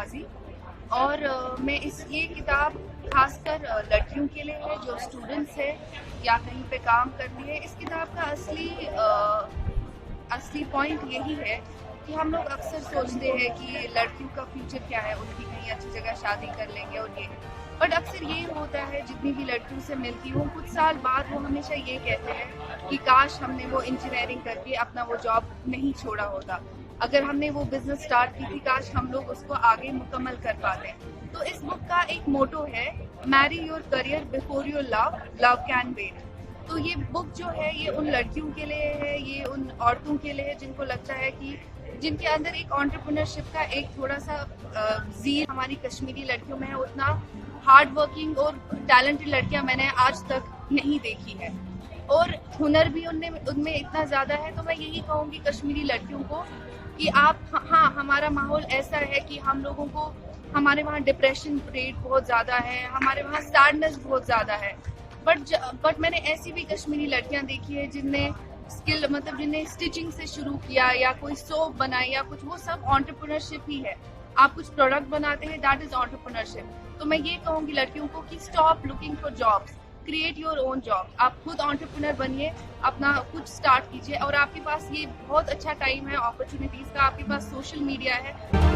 गाजी। और मैं ये किताब खासकर लड़कियों के लिए है जो स्टूडेंट्स है या कहीं पे काम करती है। इस किताब का असली पॉइंट यही है कि हम लोग अक्सर सोचते हैं कि लड़कियों का फ्यूचर क्या है, उनकी कहीं अच्छी जगह शादी कर लेंगे और ये, बट अक्सर ये होता है जितनी भी लड़कियों से मिलती हूँ कुछ साल बाद वो हमेशा ये कहते हैं कि काश हमने वो इंजीनियरिंग करके अपना वो जॉब नहीं छोड़ा होता, अगर हमने वो बिजनेस स्टार्ट की थी काश हम लोग उसको आगे मुकम्मल कर पाते। तो इस बुक का एक मोटो है, marry your career before your love, love can wait. तो ये बुक जो है ये उन लड़कियों के लिए है, ये उन औरतों के लिए है जिनको लगता है कि जिनके अंदर एक एंटरप्रेन्योरशिप का एक थोड़ा सा जीन हमारी कश्मीरी लड़कियों में है, उतना हार्ड वर्किंग और टैलेंटेड लड़कियां मैंने आज तक नहीं देखी है, और हुनर भी उनमें इतना ज़्यादा है। तो मैं यही कहूँगी कश्मीरी लड़कियों को कि आप, हाँ हमारा माहौल ऐसा है कि हम लोगों को, हमारे वहाँ डिप्रेशन रेट बहुत ज़्यादा है, हमारे वहाँ सैडनेस बहुत ज़्यादा है, बट मैंने ऐसी भी कश्मीरी लड़कियां देखी है जिनने स्किल, मतलब जिन्हें स्टिचिंग से शुरू किया या कोई सोप बनाई या कुछ, वो सब एंटरप्रेन्योरशिप ही है। आप कुछ प्रोडक्ट बनाते हैं, दैट इज एंटरप्रेन्योरशिप। तो मैं ये कहूँगी लड़कियों को कि stop looking for jobs, create your own job. आप खुद एंटरप्रेन्योर बनिए, अपना कुछ स्टार्ट कीजिए, और आपके पास ये बहुत अच्छा टाइम है अपॉर्चुनिटीज का, आपके पास सोशल मीडिया है।